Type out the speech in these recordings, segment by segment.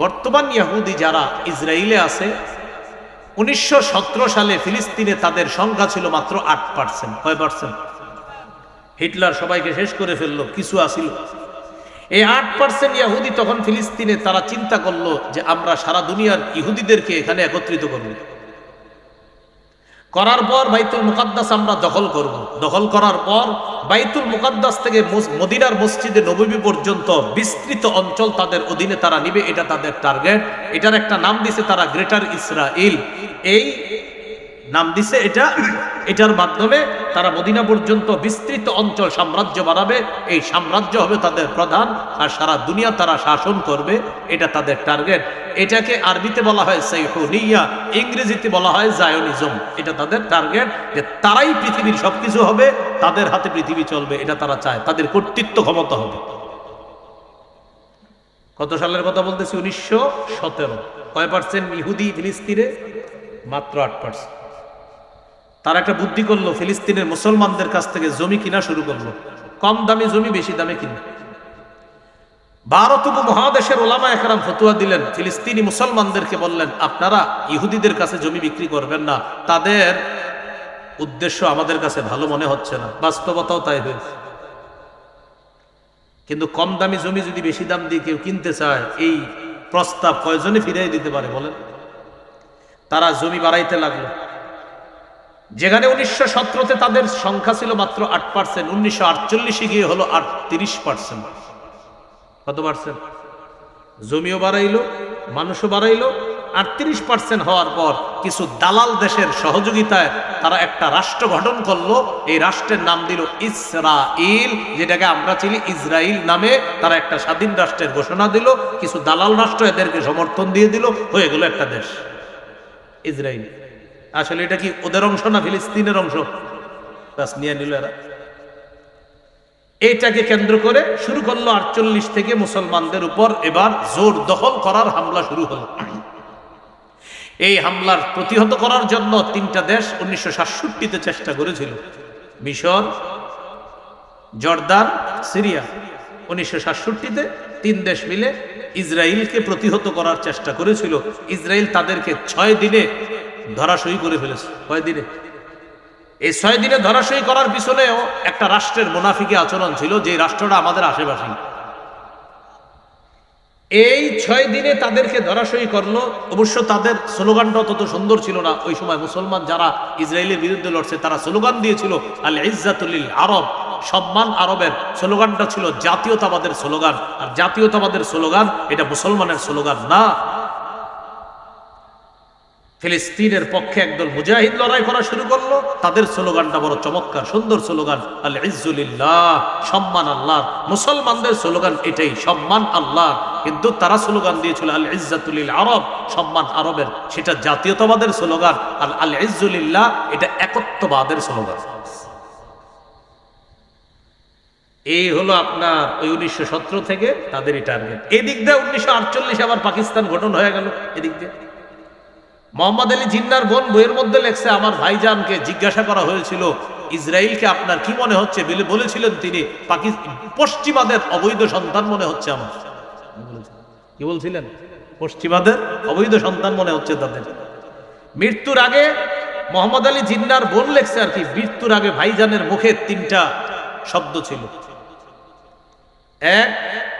বর্তমান ইহুদি যারা ইসরায়েলে আছে, 1917 সালে ফিলিস্তিনে তাদের সংখ্যা ছিল মাত্র 8%। কয় পার্সেন্ট? হিটলার সবাইকে শেষ করে ফেললো, কিছু আসিল। এই 8% ইহুদি তখন ফিলিস্তিনে তারা চিন্তা করলো যে আমরা সারা দুনিয়ার ইহুদিদেরকে এখানে একত্রিত করব। করার পর বাইতুল মুকাদ্দাস আমরা দখল করব। দখল করার পর বাইতুল মুকাদ্দাস থেকে মদিনার মসজিদে নববী পর্যন্ত বিস্তৃত অঞ্চল তাদের অধীনে তারা নিবে, এটা তাদের টার্গেট। এটার একটা নাম দিছে তারা গ্রেটার ইসরায়েল, এই নাম দিছে এটা। এটার মাধ্যমে তারা মদিনা পর্যন্ত বিস্তৃত অঞ্চল সাম্রাজ্য বানাবে, এই সাম্রাজ্য হবে তাদের প্রধান, আর সারা দুনিয়া তারা শাসন করবে, এটা তাদের টার্গেট। এটাকে আরবিতে বলা হয় সাইহুনিয়া, ইংরেজিতে বলা হয় জায়োনিজম। এটা তাদের টার্গেট, যে তারাই পৃথিবীর সবকিছু হবে, তাদের হাতে পৃথিবী চলবে, এটা তারা চায়, তাদের কর্তৃত্ব ক্ষমতা হবে। কত সালের কথা বলতেছি? 1917। কয় পার্সেন্ট ইহুদি ফিলিস্তিনে? মাত্র 8%। তারা একটা বুদ্ধি করলো, ফিলিস্তিনের মুসলমানদের কাছ থেকে জমি কিনা শুরু করলো। কম দামি জমি বেশি দামে কিনে। ভারত উপমহাদেশের ওলামা একরাম ফতোয়া দিলেন, ফিলিস্তিনি মুসলমানদেরকে বললেন আপনারা ইহুদিদের কাছে জমি বিক্রি করবেন না, তাদের উদ্দেশ্য আমাদের কাছে ভালো মনে হচ্ছে না। বাস্তবতাও তাই হয়েছে। কিন্তু কম দামি জমি যদি বেশি দাম দিয়ে কেউ কিনতে চায়, এই প্রস্তাব কয়জনে ফিরিয়ে দিতে পারে বলেন? তারা জমি বাড়াইতে লাগলো। যেখানে 1917-তে তাদের সংখ্যা ছিল মাত্র 8%, 1948-এ গিয়ে হলো 38%। কত পার্সেন্ট? জমিও বাড়াইলো, মানুষও বাড়াইলো। 38% হওয়ার পর কিছু দালাল দেশের সহযোগিতায় তারা একটা রাষ্ট্র গঠন করলো। এই রাষ্ট্রের নাম দিল ইসরায়েল, যেটাকে আমরা চিনি ইসরায়েল নামে। তারা একটা স্বাধীন রাষ্ট্রের ঘোষণা দিল, কিছু দালাল রাষ্ট্র এদেরকে সমর্থন দিয়ে দিল, হয়ে গেল একটা দেশ ইসরায়েল। আসলে এটা কি ওদের অংশ না ফিলিস্তিনের অংশ? বাস নিয়ে নিল এরা। এইটাকে কেন্দ্র করে শুরু করলো 48 থেকে মুসলমানদের উপর এবার জোর দখল করার হামলা শুরু হলো। এই হামলার প্রতিহত করার জন্য তিনটা দেশ 1967-তে চেষ্টা করেছিল, মিশর, জর্দান, সিরিয়া। 1967-তে তিন দেশ মিলে ইসরায়েলকে প্রতিহত করার চেষ্টা করেছিল। ইসরায়েল তাদেরকে 6 দিনে ধরাশয়ী করে ফেলেছে। কয় দিনে? এই 6 দিনে ধরাশয়ী করার পিছনেও একটা রাষ্ট্রের মুনাফিকি আচরণ ছিল, যে রাষ্ট্রটা আমাদের আশেপাশেই। এই 6 দিনে তাদেরকে ধরাশয়ী করলো। অবশ্য তাদের স্লোগানটাও তত সুন্দর ছিল না। ওই সময় মুসলমান যারা ইসরায়েলের বিরুদ্ধে লড়ছে তারা স্লোগান দিয়েছিল আল ইজ্জাতুল লিল আরব, সম্মান আরবের। স্লোগানটা ছিল জাতীয়তাবাদের স্লোগান, আর জাতীয়তাবাদের স্লোগান এটা মুসলমানের স্লোগান না। ফিলিস্তিনের পক্ষে একদল মুজাহিদ লড়াই করা শুরু করলো। তাদের স্লোগানটা বড় চমৎকার, সুন্দর স্লোগান, আল ইজ্জুলিল্লাহ, সম্মান আল্লাহ। মুসলমানদের স্লোগান এটাই, সম্মান আল্লাহ। কিন্তু তারা স্লোগান দিয়েছিল আল ইজ্জাতুলিল আরব, সম্মান আরবের। সেটা জাতীয়তাবাদের স্লোগান। আর আল ইজ্জুলিল্লাহ এটা একত্ববাদের স্লোগান। এই হলো আপনার ওই 1917 থেকে তাদেরই টার্গেট। এদিক দিয়ে 1948 আবার পাকিস্তান গঠন হয়ে গেল। এদিক দিয়ে মোহাম্মদ আলী জিন্নার বোন বইয়ের মধ্যে লেখছে, আমার ভাইজানকে জিজ্ঞাসা করা হয়েছিল ইসরায়েলকে আপনার কি মনে হচ্ছে, বলেছিলেন তিনি পশ্চিমাদের অবৈধ সন্তান মনে হচ্ছে আমার। কি বলছিলেন? পশ্চিমাদের অবৈধ সন্তান মনে হচ্ছে তাদের। মৃত্যুর আগে মোহাম্মদ আলী জিন্নার বোন লেখছে আর কি, মৃত্যুর আগে ভাইজানের মুখে 3টা শব্দ ছিল। 1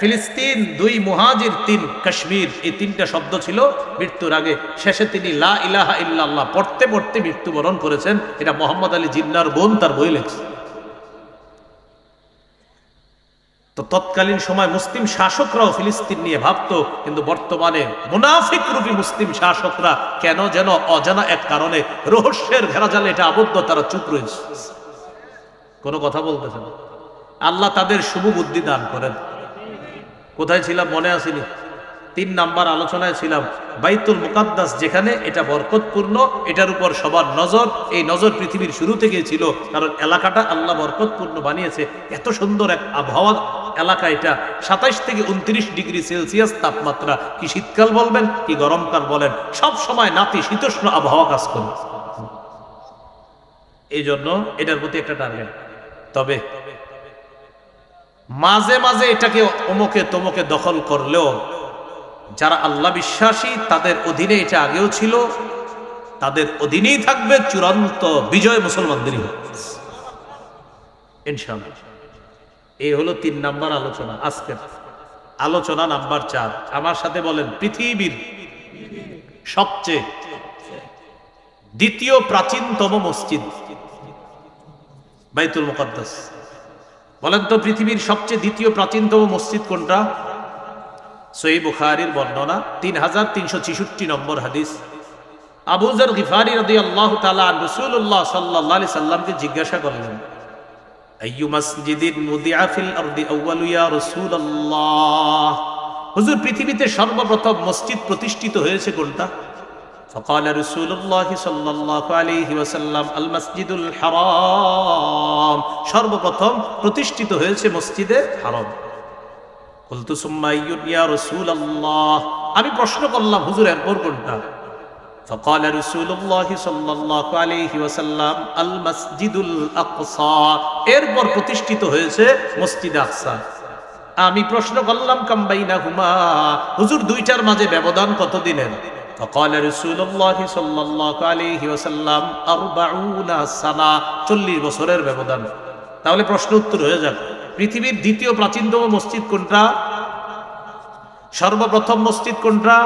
ফিলিস্তিন, 2 মুহাজির, 3 কাশ্মীর। এই 3টা শব্দ ছিল মৃত্যুর আগে। শেষে তিনি লা ইলাহা ইল্লাল্লাহ পড়তে পড়তে মৃত্যুবরণ করেছেন। এটা মোহাম্মদ আলী জিন্নার বোন তার বই লেখছে। তো তৎকালীন সময় মুসলিম শাসকরাও ফিলিস্তিন নিয়ে ভাবতো, কিন্তু বর্তমানে মুনাফিক রূপী মুসলিম শাসকরা কেন যেন অজানা এক কারণে রহস্যের ঘেরাজালে এটা আবদ্ধ, তারা চুপ রয়েছে, কোনো কথা বলতেছে না। আল্লাহ তাদের শুভ বুদ্ধি দান করেন। কোথায় ছিলাম মনে আসেনি? 3 নাম্বার আলোচনায় ছিলাম। বাইতুল মুকাদ্দাস যেখানে, এটা বরকতপূর্ণ, এটার উপর সবার নজর। এই নজর পৃথিবীর শুরু থেকেই ছিল, কারণ এলাকাটা আল্লাহ বরকতপূর্ণ বানিয়েছে। এত সুন্দর এক আবহাওয়া এলাকা এটা। 27 থেকে 29 ডিগ্রি সেলসিয়াস তাপমাত্রা। কি শীতকাল বলবেন কি গরমকাল বলেন, সব সময় নাতিশীতোষ্ণ আবহাওয়া কাজ করে। এই জন্য এটার প্রতি একটা টার্গেট। তবে মাঝে মাঝে এটাকে অমুকে তমুকে দখল করলেও যারা আল্লাহ বিশ্বাসী তাদের অধীনে এটা আগেও ছিল, তাদের অধীনেই থাকবে, চূড়ান্ত বিজয় মুসলমানদেরই হবে ইনশাআল্লাহ। এই হলো 3 নাম্বার আলোচনা। আজকের আলোচনা নাম্বার 4, আমার সাথে বলেন, পৃথিবীর সবচেয়ে দ্বিতীয় প্রাচীনতম মসজিদ বাইতুল মুকাদ্দাস। বলেন তো পৃথিবীর সবচেয়ে দ্বিতীয় প্রাচীনতম মসজিদ কোনটা? সহিহ বুখারীর বর্ণনা 3366 নম্বর হাদিস। আবু যর গিফারি রাদিয়াল্লাহু তাআলা রাসূলুল্লাহ সাল্লাল্লাহু আলাইহি সাল্লামকে জিজ্ঞাসা করলেন, আইয়ু মাসজিদিন মুদিআ ফিল আরদি আউয়ালু ইয়া রাসূলুল্লাহ, হুজুর পৃথিবীতে সর্বপ্রথম মসজিদ প্রতিষ্ঠিত হয়েছে কোনটা? فقال رسول الله صلى الله عليه وسلم المسجد الحرام, সর্বপ্রথম প্রতিষ্ঠিত হয়েছে মসজিদে হারাম। قلت ثم أي يا رسول الله, আমি প্রশ্ন করলাম হুজুর এরপর কোনটা? فقال رسول الله صلى الله عليه وسلم المسجد الأقصى, এরপর প্রতিষ্ঠিত হয়েছে মসজিদে আকসা। আমি প্রশ্ন করলাম কাম বাইনাহুমা, হুজুর দুইটার মাঝে ব্যবধান কত দিনের? فقال رسول الله صلى الله عليه وسلم 40 سنة, 40 বছরের ব্যবধান। তাহলে প্রশ্ন উত্তর হয়ে যাক, পৃথিবীর দ্বিতীয় প্রাচীনতম মসজিদ কোনটা? সর্বপ্রথম মসজিদ কোনটা?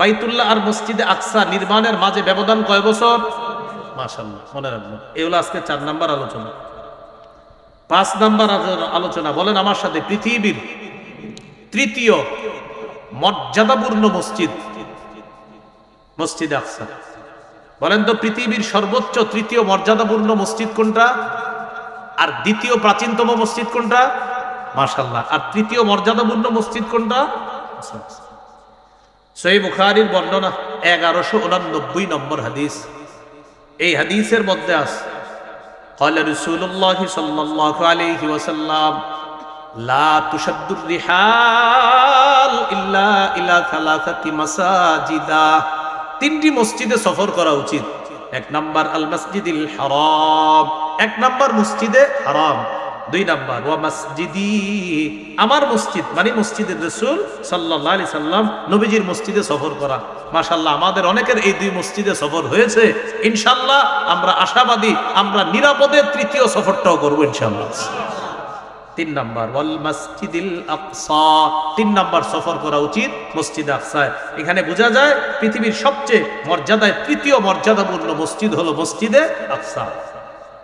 বাইতুল্লাহ আর মসজিদে আকসা নির্মাণের মাঝে ব্যবধান কয় বছর? মাশাআল্লাহ, মনে রাখবেন। এই হলো আজকে 4 নাম্বার আলোচনা। 5 নাম্বার আলোচনা, বলেন আমার সাথে, পৃথিবীর তৃতীয় মর্যাদাপূর্ণ মসজিদ মসজিদে আকসা। বলেন তো পৃথিবীর সর্বোচ্চ তৃতীয় মর্যাদাপূর্ণ মসজিদ কোনটা? আর দ্বিতীয় প্রাচীনতম মসজিদ কোনটা? মাশাআল্লাহ। আর তৃতীয় মর্যাদাপূর্ণ মসজিদ কোনটা? সহিহ বুখারীর বর্ণনা 1189 নম্বর হাদিস। এই হাদিসের মধ্যে আছে, قال رسول الله صلى الله عليه وسلم لا تشد الرحال إلا إلى 3 مساجد, 3টি মসজিদে সফর করা উচিত। 1 নাম্বার আল মসজিদুল হারাম, 1 নাম্বার মসজিদে হারাম। 2 নাম্বার ওয়া মসজিদি, আমার মসজিদ মানে মসজিদে রাসূল সাল্লাল্লাহু আলাইহি সাল্লাম, নবীজির মসজিদে সফর করা। মাশাআল্লাহ, আমাদের অনেকের এই 2 মসজিদে সফর হয়েছে। ইনশাআল্লাহ আমরা আশাবাদী, আমরা নিরাপদে তৃতীয় সফরটাও করব ইনশাআল্লাহ। 3 নাম্বার ওয়াল মসজিদুল আকসা, 3 নাম্বার সফর করা উচিত মসজিদে আকসায়। এখানে বোঝা যায় পৃথিবীর সবচেয়ে মর্যাদায় তৃতীয় মর্যাদাপূর্ণ মসজিদ হলো মসজিদে আকসা।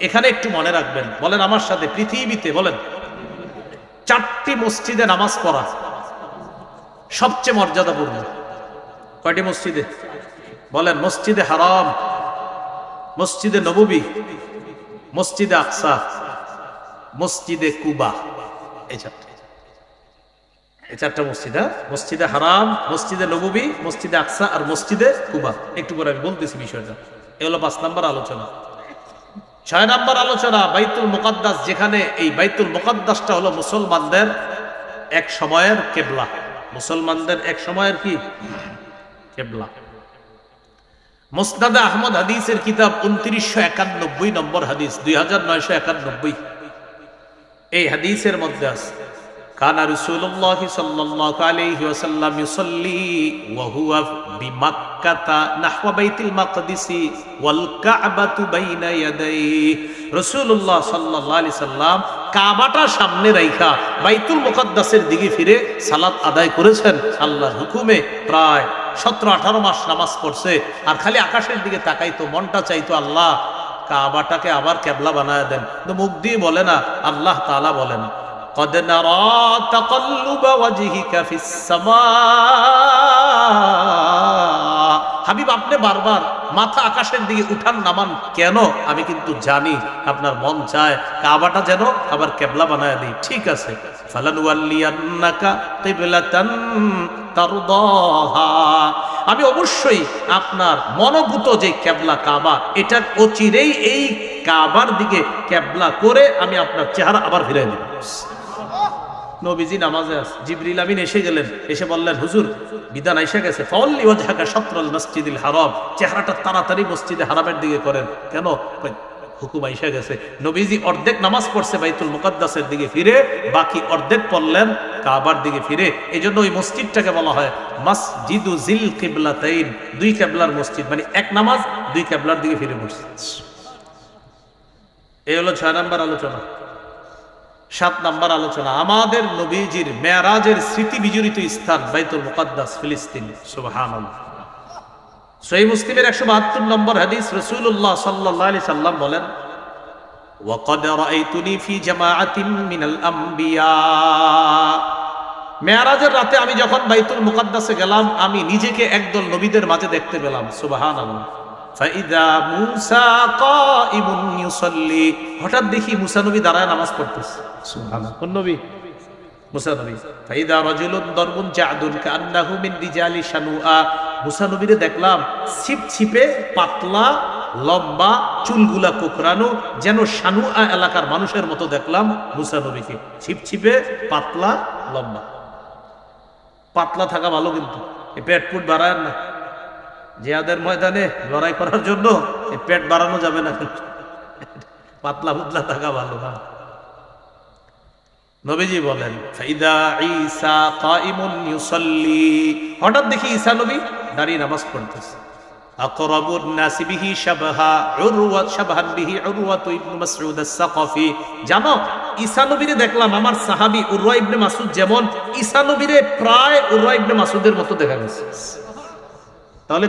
এখানে একটু মনে রাখবেন, বলেন আমার সাথে, পৃথিবীতে বলেন 4টি মসজিদে নামাজ পড়া সবচেয়ে মর্যাদাপূর্ণ। কয়টি মসজিদে? বলেন, মসজিদে হারাম, মসজিদে নববী, মসজিদে আকসা, মসজিদে কুবা। এই 4টা মসজিদ, মসজিদে হারাম, মসজিদে নববী, মসজিদে আকসা আর মসজিদে কুবা। একটু করে আমি বলতেছি বিষয়টা। এ হলো 5 নাম্বার আলোচনা। 6 নাম্বার আলোচনা বাইতুল মুকাদ্দাস, যেখানে এই বাইতুল মুকাদ্দাসটা হলো মুসলমানদের এক সময়ের কিবলা। মুসলমানদের এক সময়ের কি কিবলা। মুসনাদে আহমদ হাদিসের কিতাব 2991 নম্বর হাদিস, 2991। এই হাদিসের মধ্যে আছে, কানা রাসূলুল্লাহ সাল্লাল্লাহু আলাইহি ওয়াসাল্লাম ইউসাল্লি ওয়া হুয়া বিমাক্কাতা নাহওয়া বাইতুল মাকদিস ওয়াল কাবাতু বাইনা ইয়াদাইহি। রাসূলুল্লাহ সাল্লাল্লাহু আলাইহি সাল্লাম কাবাটা সামনে রাইখা বাইতুল মুকাদ্দাসের দিকে ফিরে সালাত আদায় করেছেন আল্লাহর হুকুমে। প্রায় 17-18 মাস নামাজ পড়ছে, আর খালি আকাশের দিকে তাকাইতো, মনটা চাইতো আল্লাহ কাবাটাকে আবার কিবলা বানায় দেন। তো মুখ দিয়ে বলে না, আল্লাহ তাআলা বলেন, قد نرى تقلب وجهك في السماء, হাবিব আপনি বারবার মাথা আকাশের দিকে উঠান নামান কেন? আমি কিন্তু জানি আপনার মন চায় কাবাটা যেন আবার কিবলা বানায় দেই। ঠিক আছে, ফালানুওয়াল্লিয়ান্নাকা কিবলাতান তারদাহা, আমি অবশ্যই আপনার মনোভূত যে কিবলা কাবা, এটা অচিরেই এই কাবার দিকে কিবলা করে আমি আপনার চেহারা আবার ফিরিয়ে দেব। নবীজি নামাজে আছে, জিবরিল আমিন এসে গেলেন, এসে বললেন, হুজুর বিধান এসে গেছে, ফাওয়াল্লি ওয়াজহাকা শাতরাল মসজিদিল হারাম, চেহারাটা তাড়াতাড়ি মসজিদে হারামের দিকে করেন। কেন? হুকুম এসে গেছে। নবীজি অর্ধেক নামাজ পড়ছে বাইতুল মুকাদ্দাসের দিকে ফিরে, বাকি অর্ধেক পড়লেন কাবার দিকে ফিরে। এই জন্য ওই মসজিদটাকে বলা হয় মসজিদু জিল কিবলাতাইন, দুই কিবলার মসজিদ, মানে এক নামাজ দুই কিবলার দিকে ফিরে মসজিদ। এই হলো 6 নম্বর আলোচনা। 7 নম্বর আলোচনা, আমাদের নবীজির মেরাজের স্মৃতি বিজড়িত স্থান বাইতুল মুকাদ্দাস, ফিলিস্তিন। সুবহানাল্লাহ। সহিহ মুসলিমের 172 নম্বর হাদিস, রাসূলুল্লাহ সাল্লাল্লাহু আলাইহি সাল্লাম বলেন, ওয়াকাদ রাআইতুনি ফি জামাআতিন মিনাল আমবিয়া। মেরাজের রাতে আমি যখন বাইতুল মুকাদ্দাসে গেলাম, আমি নিজেকে একদল নবীদের মাঝে দেখতে পেলাম। সুবহানাল্লাহ। ফাইদা মূসা কাইমুন ইউসাল্লি, হঠাৎ দেখি মূসা নবী দাঁড়ায় নামাজ পড়তেছে। সুবহানাল্লাহ। কোন নবী? মূসা নবী। ফাইদা রাজুলুন দারবুন জাদুন কান্নাহু মিন রিজালি শানুআ, মূসা নবীরে দেখলাম ছিপছিপে পাতলা লম্বা, চুলগুলা কোকড়ানো, যেন শানুআ এলাকার মানুষের মতো দেখলাম মূসা নবীকে। ছিপছিপে পাতলা লম্বা। পাতলা থাকা ভালো, কিন্তু এই পেট পুট বাড়ায় না। জিহাদের ময়দানে লড়াই করার জন্য এই পেট বাড়ানো যাবে না, পাতলা পুতলা থাকা ভালো না। নবীজি বলেন, ফাইদা ঈসা কাইমুন ইউসাল্লি, হঠাৎ দেখি ঈসা নবী দাঁড়িয়ে নামাজ পড়তেছে। আকরাবুন নাসি বিহি শাবহা উরওয়া শাবহান বিহি উরওয়া ইবনে মাসউদ আস-সাকাফি। জানো, ঈসা নবীরে দেখলাম আমার সাহাবী উরওয়া ইবনে মাসউদ যেমন, ঈসা নবীরে প্রায় উরওয়া ইবনে মাসউদের মতো দেখা গেছে। তাহলে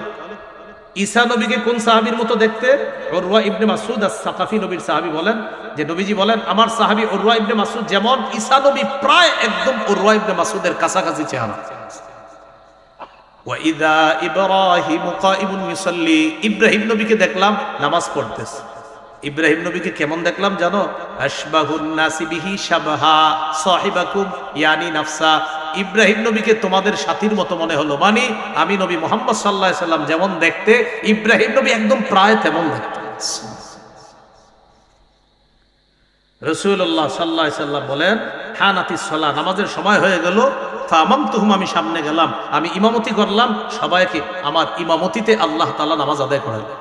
ঈসা নবীকে কোন সাহাবীর মতো দেখতে? উরওয়া ইবনে মাসউদ আস-সাকাফি নবীর সাহাবী বলেন যে, নবীজি বলেন আমার সাহাবী উরওয়া ইবনে মাসউদ যেমন, ঈসা নবী প্রায় একদম উরওয়া ইবনে মাসউদের কাছাকাছি চেহারা। ওয়া ইযা ইব্রাহিম কাইমুন ইউসাল্লি, ইব্রাহিম নবীকে দেখলাম নামাজ পড়তেছে। ইব্রাহিম নবীকে কেমন দেখলাম জানো? আশবাহুন নাসি বিহি শাবহা সাহিবাকুম ইয়ানি নাফসা, ইব্রাহিম নবীকে তোমাদের সাথীর মতো মনে হলো, মানে আমি নবী মুহাম্মদ সাল্লাল্লাহু আলাইহি সাল্লাম যেমন দেখতে, ইব্রাহিম নবী একদম প্রায় তেমন দেখতে। রাসূলুল্লাহ সাল্লাল্লাহু আলাইহি সাল্লাম বলেন, হানাতিস সালাহ, নামাজের সময় হয়ে গেল। ফামামতুহুম, আমি সামনে গেলাম, আমি ইমামতি করলাম সবাইকে, আমার ইমামতিতে আল্লাহ তাআলা নামাজ আদায় করালেন।